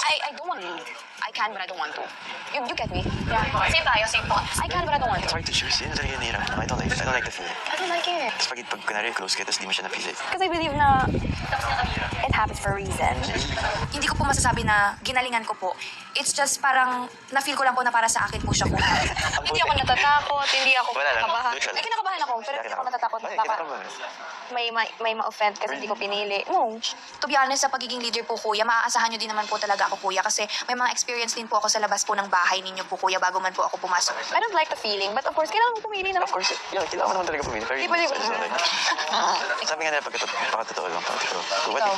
I don't want to lead. I can, but I don't want to. You get me? Yeah. Same tayo, same thoughts. I can, but I don't want It's to. hard to choose. Yun talaga yung nira. I don't like the feeling. I don't like it. Tapos pag kunwari close ka, tapos di mo siya na-feel it. Because I believe na it happens for a reason. Hindi ko po masasabi na ginalingan ko po. It's just parang na-feel ko lang po na para sa akin po siya kuya. Hindi ako natatakot, hindi ako Wala lang, kinakabahan. neutral. Ay, kinakabahan ako, pero hindi ako natatakot na Ay, baka kinakabahan. may ma-offend kasi hindi ko pinili. No. To be honest, sa pagiging leader po kuya, maaasahan nyo din naman po talaga ako kuya kasi may mga experience din po ako sa labas po ng bahay ninyo po kuya bago man po ako pumasok. I don't like the feeling, but of course, kailangan mo pumili naman. Of course, yun, kailangan mo naman talaga pumili. Very Di ba, di ba? Sabi nga nila, pagkatotoo lang. What Ikaw.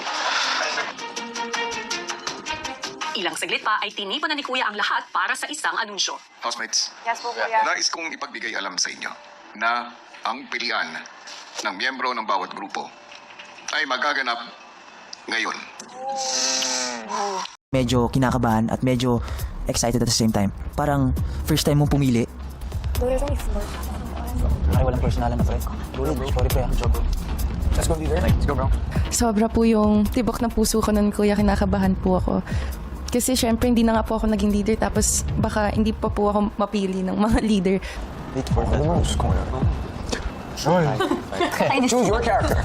Ilang saglit pa ay tinipan na ni Kuya ang lahat para sa isang anunsyo. Housemates, Yes po, kuya. nais kong ipagbigay alam sa inyo na ang pilian ng miyembro ng bawat grupo ay magaganap ngayon. Medyo kinakabahan at medyo excited at the same time. Parang first time mong pumili. Ay, walang personalan na pre. Sorry pre, job bro. Let's go leader. Let's go bro. Sobra po yung tibok ng puso ko nun, kuya. Kinakabahan po ako. Kasi syempre, hindi na nga po ako naging leader. Tapos baka hindi pa po ako mapili ng mga leader. Wait for the most corner. Choose your character.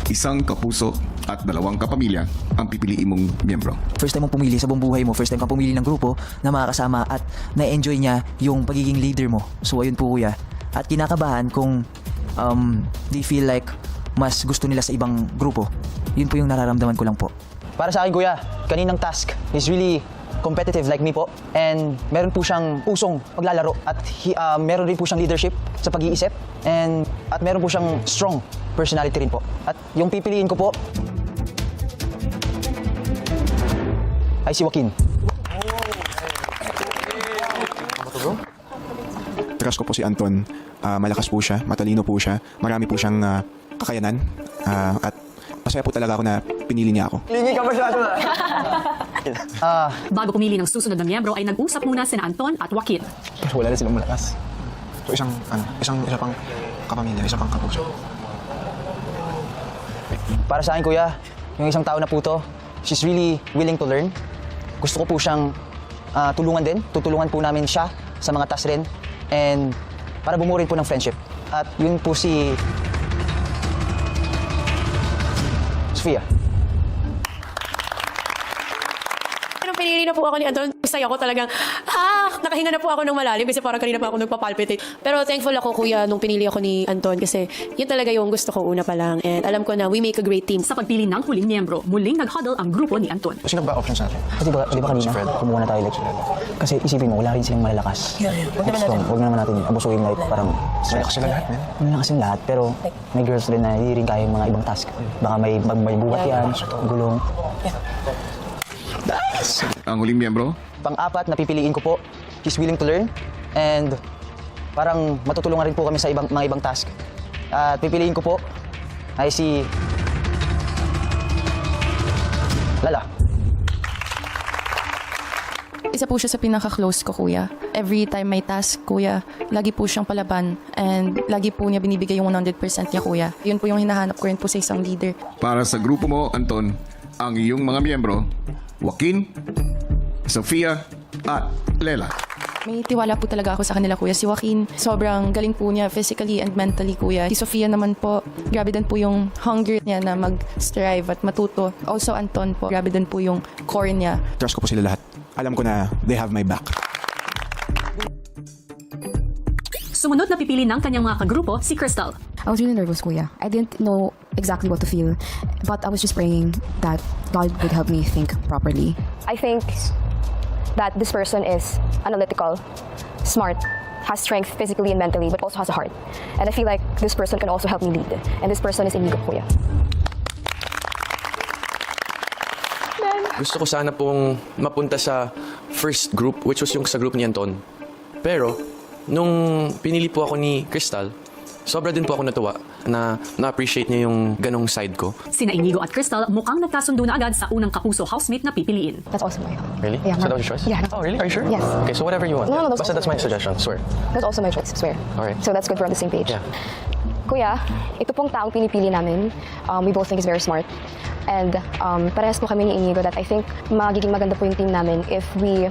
Isang kapuso at dalawang kapamilya ang pipiliin mong miyembro. First time mong pumili sa buong buhay mo, first time kang pumili ng grupo na makakasama at na-enjoy niya yung pagiging leader mo. So ayun po kuya. At kinakabahan kung they feel like mas gusto nila sa ibang grupo. Yun po yung nararamdaman ko lang po. Para sa akin kuya, kaninang task is really competitive like me po. And meron po siyang pusong paglalaro at meron rin po siyang leadership sa pag-iisip. At meron po siyang strong personality rin po. At yung pipiliin ko po ay si Joaquin. Trust ko po si Anton. Malakas po siya, matalino po siya, marami po siyang kakayanan at masaya po talaga ako na pinili niya ako. Bago pumili ng susunod na miyembro ay nag-usap muna sina Anton at Joaquin. Pero wala rin silang malakas. So isa pang kapamilya, isa pang kapuso. Para sa akin kuya, yung isang tao na po to, she's really willing to learn. Gusto ko po siyang tulungan din. Tutulungan po namin siya sa mga task rin. And para bumuo rin po ng friendship. At yun po si Sofia. Nung pinili na po ako ni Anton, saya ko talagang, nakahinga na po ako ng malalim kasi parang kanina pa ako nagpapalpitate. Pero thankful ako kuya nung pinili ako ni Anton kasi yun talaga yung gusto ko una pa lang. And alam ko na we make a great team. Sa pagpili ng huling miyembro, muling nag-huddle ang grupo ni Anton. Sino ba options natin? Kasi di ba kanina, kumuha na tayo like, kasi isipin mo, wala rin silang malalakas. Huwag na naman natin abusuin like parang Malakas sila lahat, man. malakas yung lahat, pero may girls rin na hindi rin kaya yung mga ibang task. Baka may buhat yan, gulong. Ang huling miyembro, Pang-apat na pipiliin ko po, she's willing to learn and parang matutulungan rin po kami sa mga ibang task. At pipiliin ko po ay si Lala. Isa po siya sa pinaka-close ko, kuya. Every time may task, kuya, lagi po siyang palaban. And lagi po niya binibigay yung 100% niya, kuya. Yun po yung hinahanap ko rin po sa isang leader. para sa grupo mo, Anton, ang iyong mga miyembro, Joaquin, Sofia, at Lela. May tiwala po talaga ako sa kanila, kuya. Si Joaquin, sobrang galing po niya physically and mentally, kuya. Si Sofia naman po, grabe din po yung hunger niya na mag-strive at matuto. Also, Anton po, grabe din po yung core niya. Trust ko po sila lahat. Alam ko na they have my back. Sumunod na pipili ng kanyang mga kagrupo si Crystal. I was really nervous, kuya. I didn't know exactly what to feel, but I was just praying that God would help me think properly. I think that this person is analytical, smart, has strength physically and mentally, but also has a heart. And I feel like this person can also help me lead. And this person is Inigo, kuya. Gusto ko sana pong mapunta sa first group, which was yung sa group ni Anton. Pero, nung pinili po ako ni Crystal, sobra din po ako natuwa na na-appreciate niya yung ganong side ko. Sina Inigo at Crystal mukhang nagkasundo na agad sa unang kapuso housemate na pipiliin. That's also my Really? Yeah, So that was your choice? Yeah. Oh, really? Are you sure? Yes. Okay, so whatever you want. No, that's Basta that's my suggestion, swear. That's also my choice, swear. Alright. So that's good, we're on the same page. Yeah. Kuya, ito pong taong pinipili namin, we both think is very smart. And parehas po kami ni Inigo that I think magiging maganda po yung team namin if we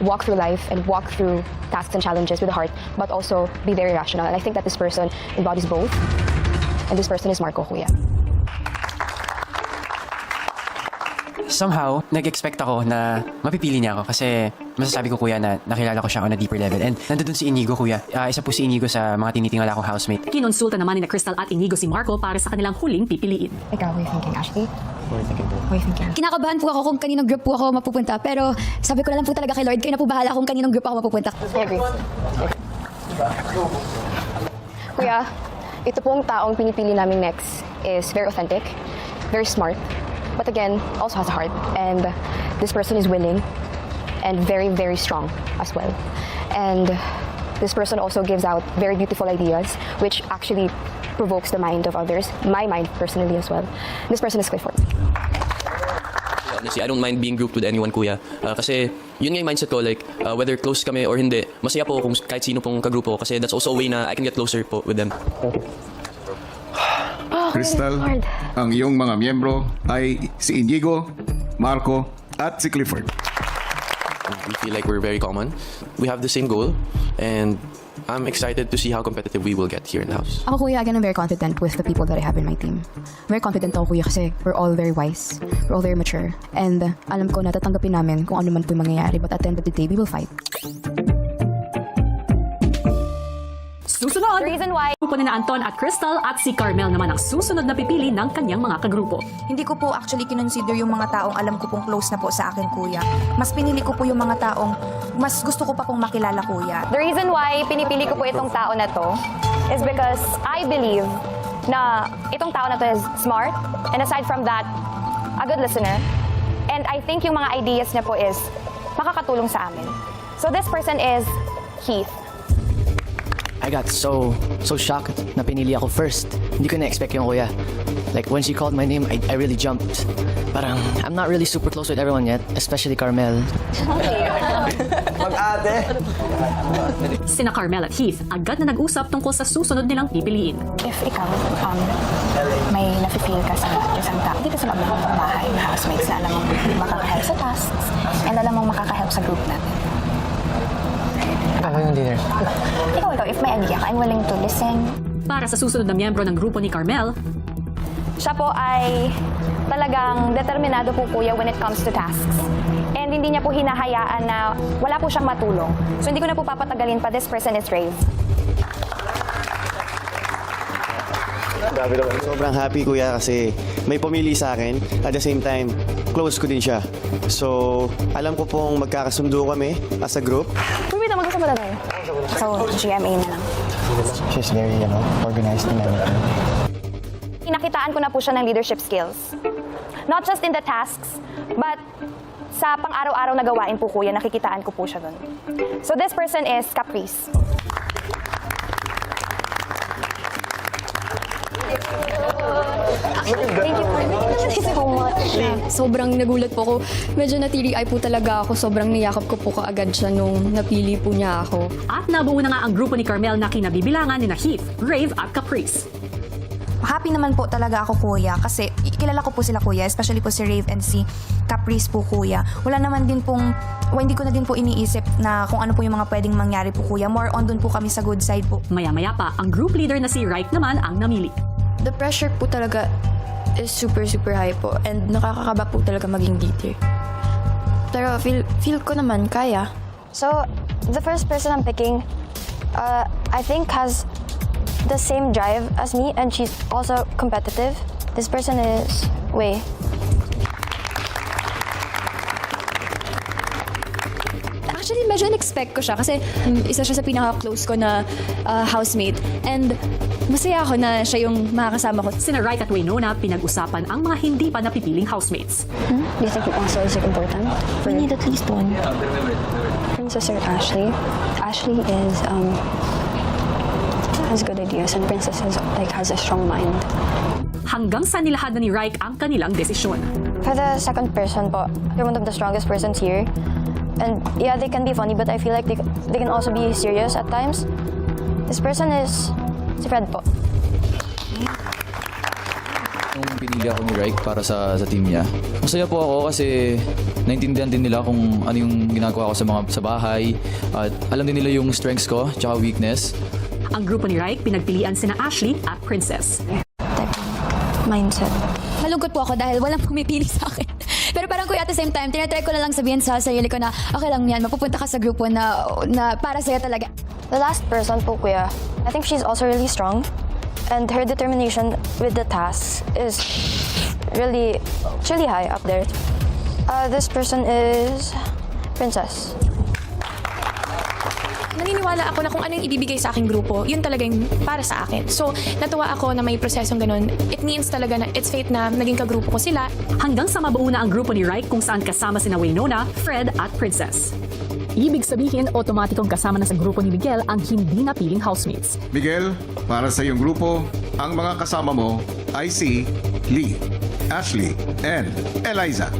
walk through life and walk through tasks and challenges with the heart, but also be very rational. And I think that this person embodies both. And this person is Marco, Kuya. Somehow, nag-expect ako na mapipili niya ako kasi masasabi ko, Kuya, na nakilala ko siya on a deeper level. And nandun si Inigo, Kuya. Isa po si Inigo sa mga tinitingala kong housemate. Kinonsulta naman ni Crystal at Inigo si Marco para sa kanilang huling pipiliin. Ikaw, what are you thinking, Ashley? What are you thinking? Kinakabahan po ako kung kaninong group po ako mapupunta. Pero sabi ko na lang po talaga kay Lord, kayo na po bahala kung kaninong group ako mapupunta. I agree. Kuya, ito pong taong pinipili namin next is very authentic, very smart, but again, also has a heart. And this person is willing and very, very strong as well. And this person also gives out very beautiful ideas, which actually provokes the mind of others, my mind personally as well. This person is Clifford. Honestly, I don't mind being grouped with anyone, Kuya. Kasi yun nga yung mindset ko, like, whether close kami or hindi, masaya po kung kahit sino pong kagrupo kasi that's also a way na I can get closer po with them. Crystal, ang iyong mga miyembro ay si Inigo, Marco, at si Clifford. We feel like we're very common. We have the same goal, and I'm excited to see how competitive we will get here in the house. Ako, Kuya, again, I'm very confident with the people that I have in my team. Very confident ako, Kuya, kasi we're all very wise. We're all very mature. And alam ko na tatanggapin namin kung ano man po yung mangyayari. But at the end of the day, we will fight. Susunod, The reason why grupo ni na Anton at Crystal at si Carmel naman ang susunod na pipili ng kanyang mga kagrupo. Hindi ko po actually kinonsider yung mga taong alam ko pong close na po sa akin, Kuya. Mas pinili ko po yung mga taong mas gusto ko pa pong makilala, Kuya. The reason why pinipili ko po itong tao na to is because I believe na itong tao na to is smart, and aside from that, a good listener. And I think yung mga ideas niya po is makakatulong sa amin. So this person is Keith. I got so shocked na pinili ako first. Hindi ko na-expect yung Kuya. Like, when she called my name, I really jumped. Parang, I'm not really super close with everyone yet, especially Carmel. Mag-ate! Sina Carmel at Heath agad na nag-usap tungkol sa susunod nilang pipiliin. If ikaw, may nafe-feel ka sa isang tao dito sa loob ng bahay, na housemates na alam mong makaka-help sa tasks and alam mong makaka-help sa group natin. Ako yung leader. Ikaw, if may idea ka, I'm willing to listen. Para sa susunod na miyembro ng grupo ni Carmel, Siya po ay talagang determinado po, Kuya, when it comes to tasks. And hindi niya po hinahayaan na wala po siyang matulong. So hindi ko na po papatagalin pa. This person is Rave. Grabe naman. Sobrang happy, Kuya, kasi may pumili sa akin. At the same time, close ko din siya. So, alam ko pong magkakasundo kami as a group. Wait, magkasama na tayo. So, GMA na lang. She's very, organized and everything. Inakitaan ko na po siya ng leadership skills. Not just in the tasks, but sa pang-araw-araw na gawain po, Kuya, nakikitaan ko po siya doon. So this person is Caprice. Thank you so much. Sobrang nagulat po ako. Medyo natiri-eye po talaga ako. Sobrang niyakap ko po kaagad siya nung napili po niya ako. at nabuo na nga ang grupo ni Carmel na kinabibilangan ni Heath, Rave at Caprice. Happy naman po talaga ako, Kuya, kasi kilala ko po sila, Kuya, especially po si Rave and si Caprice po, Kuya. Hindi ko na din po iniisip na kung ano po yung mga pwedeng mangyari po, Kuya. More on dun po kami sa good side po. Maya-maya pa, ang group leader na si Reich naman ang namili. The pressure po talaga is super high po and nakakakaba po talaga maging leader. Pero feel ko naman kaya. So, the first person I'm picking, I think has the same drive as me, and she's also competitive. This person is Wei. Actually, medyo in-expect ko siya kasi isa siya sa pinaka-close ko na housemate. And masaya ako na siya yung makakasama ko. Sina Reich at Waynona pinag-usapan ang mga hindi pa napipiling housemates. Do you think also is important? We need at least one. Princess or Ashley? Ashley is has good ideas, and Princess has a strong mind. Hanggang sa nilahad na ni Reich ang kanilang desisyon. For the second person po, they're one of the strongest persons here. And yeah, they can be funny, but I feel like they can also be serious at times. This person is si Fred po. nung pinili ako ni Rike para sa team niya. Masaya po ako kasi naintindihan din nila kung ano yung ginagawa ko sa bahay at alam din nila yung strengths ko tsaka weakness. Ang grupo ni Rike pinagpilian sina Ashley at Princess. Mindset. Malungkot po ako dahil walang pumipili sa akin. Pero parang kuya at the same time, tinatry ko na lang sabihin sa sarili ko na okay lang yan, mapupunta ka sa grupo na para sa'yo talaga. The last person po, kuya, I think she's also really strong. And her determination with the task is really high up there. This person is Princess. Naniniwala ako na kung ano yung ibibigay sa aking grupo, yun talaga yung para sa akin. So, natuwa ako na may prosesong ganun. It means talaga na it's fate na naging kagrupo ko sila. Hanggang sa mabuo na ang grupo ni Rike kung saan kasama sina Waynona, Fred at Princess. Ibig sabihin, otomatikong kasama na sa grupo ni Miguel ang hindi napiling housemates. Miguel, para sa iyong grupo, ang mga kasama mo ay si Lee, Ashley, and Eliza.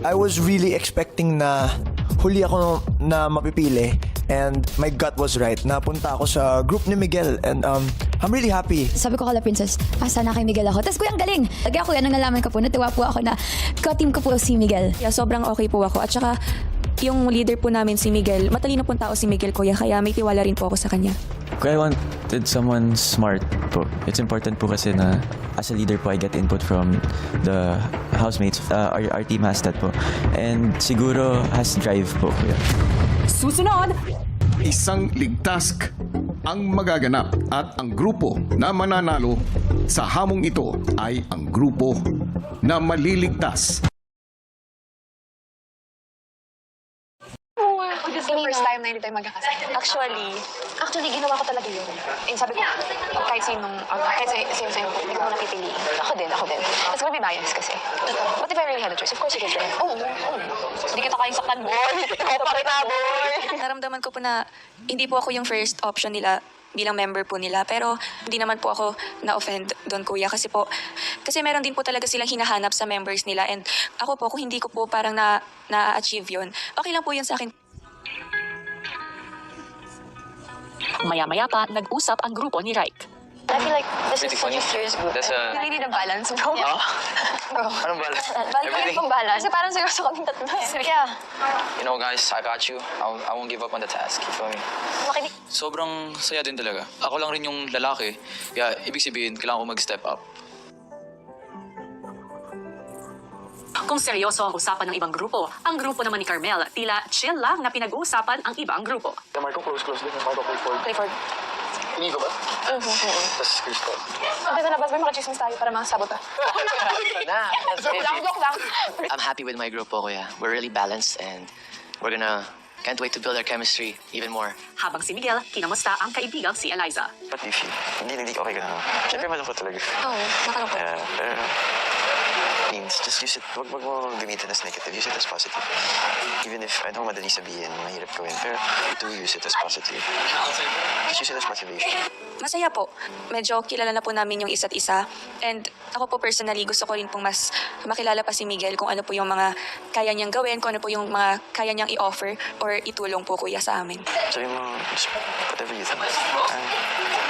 I was really expecting na huli ako na mapipili and my gut was right. Napunta ako sa group ni Miguel and I'm really happy. Sabi ko kala Princess, sana kay Miguel ako. Tapos kuya, ang galing. Kaya kuya, nung nalaman ko po, natuwa po ako na ka-team ko po si Miguel. Yeah, sobrang okay po ako. At saka, yung leader po namin si Miguel, matalino pong tao si Miguel, kuya. Kaya may tiwala rin po ako sa kanya. I wanted someone smart po. It's important po kasi na as a leader po, I get input from the housemates. Our team has that po. And siguro has drive po. Yeah. Susunod! Isang ligtas ang magaganap at ang grupo na mananalo sa hamong ito ay ang grupo na maliligtas. This is the first time na hindi tayo magkakasama. Actually, ginawa ko talaga yun. And sabi ko, kahit sino, hindi ko napipiliin. Ako din. It's gonna be biased kasi. But if I really had a choice, of course you could drive. Oo. Hindi kita kayang saktan, boy. Ikaw pa rin na, boy. Naramdaman ko po na hindi po ako yung first option nila bilang member po nila. Pero hindi naman po ako na-offend doon, kuya. Kasi meron din po talaga silang hinahanap sa members nila. And ako po, kung hindi ko po parang na-achieve yun, okay lang po yun sa akin. Maya-maya pa, nag-usap ang grupo ni Rike. I feel like this is such a serious group. You really need a balance, bro. Bro. Anong balance? Balik pang balance. Kasi parang seryoso kaming tatlo. Yeah. You know guys, I got you. I won't give up on the task. You feel me? Makinig. Sobrang saya din talaga. Ako lang rin yung lalaki. Kaya ibig sabihin, kailangan ko mag-step up. Kung seryoso ang usapan ng ibang grupo, ang grupo naman ni Carmel, tila chill lang na pinag-uusapan ang ibang grupo. Marco, close din. Marco, Clifford. Inigo ba? Tapos Crystal. Sabi sa labas, may makachismis tayo para makasabot pa. Joke lang. I'm happy with my group po, kuya. We're really balanced and can't wait to build our chemistry even more. Habang si Miguel, kinamusta ang kaibigang si Eliza. Ba't di feel? Hindi okay ka na. Siyempre malungkot talaga. Oo, nakalungkot. Pero means, just use it. Wag mo gamitin as negative. Use it as positive. Even if, I know madali sabihin, mahirap gawin, pero do use it as positive. Just use it as motivation. Masaya po. Medyo kilala na po namin yung isa't isa. And ako po personally, gusto ko rin pong mas makilala pa si Miguel kung ano po yung mga kaya niyang gawin, kung ano po yung mga kaya niyang i-offer or itulong po, kuya, sa amin. Sabi mo, just whatever you think.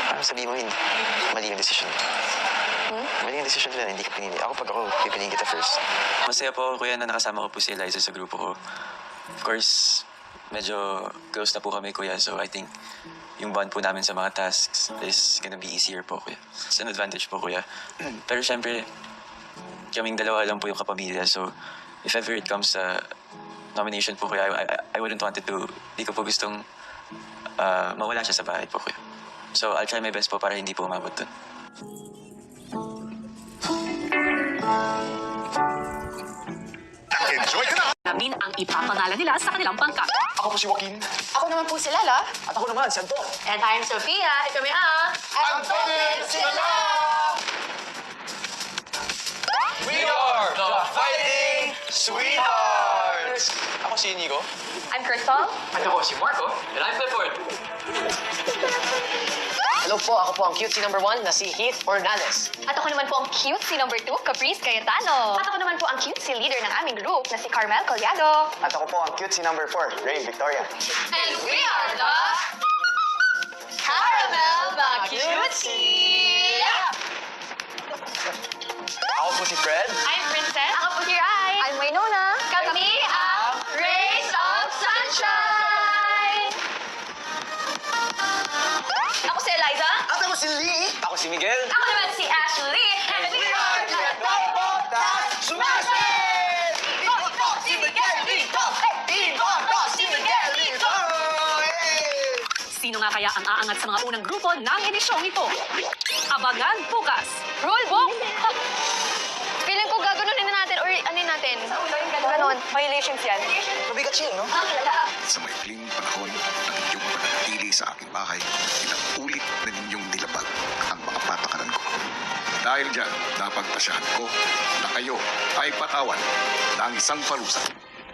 Parang sabihin mo, mali yung decision. Mali yung decision nila, hindi ka pinili. Pag ako, pipiliin kita first. Masaya po kuya na nakasama ko po si Eliza sa grupo ko. Of course, medyo close na po kami kuya. So I think yung bond po namin sa mga tasks is gonna be easier po kuya. It's an advantage po kuya. Pero syempre, kaming dalawa lang po yung kapamilya. So if ever it comes sa nomination po kuya, I wouldn't want it to, di ko po gustong mawala siya sa bahay po kuya. So I'll try my best po para hindi po umabot dun. Enjoy ka na! Namin ang ipapangalan nila sa kanilang pangkat. Ako po si Joaquin. Ako naman po si Lala. At ako naman, si Anton. And I'm Sophia. Ito kami ang... Antonin sila! We are the Fighting Sweethearts! Ako si Inigo. I'm Crystal. Ako si Marco. And I'm Clifford. Hello po, ako po ang cutesy number 1 na si Heath Ornales. At ako naman po ang cutesy number 2, Caprice Cayetano. At ako naman po ang cutesy leader ng aming group na si Carmel Collado. At ako po ang cutesy number 4, Rain Victoria. And we are the Caramel the Cutesy! Ako po si Fred. I'm Princess. Ako po si Rai. I'm Waynona. Kami ang Rays of Sunshine! Ako si Eliza. At ako si Lee. Ako si Miguel. Ako naman si Ashley. And we are the Robotas Smashes! Ito si Miguel dito! Ito si Miguel dito! Sino nga kaya ang aangat sa mga unang grupo ng edisyong ito? Abangan bukas! Rulebook! Feeling ko gaganunin na natin or ano natin? Ganon. Violations yan. Mabigat siya, no? Sa maikling panahon ng inyong pananatili sa aking bahay, ilang ulit na ninyong nilabag ang mga patakaran ko. Dahil dyan, napagpasyahan ko na kayo ay patawan ng isang parusa.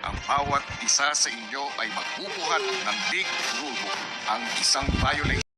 Ang bawat isa sa inyo ay magbubuhat ng Big Rulebook, ang isang violation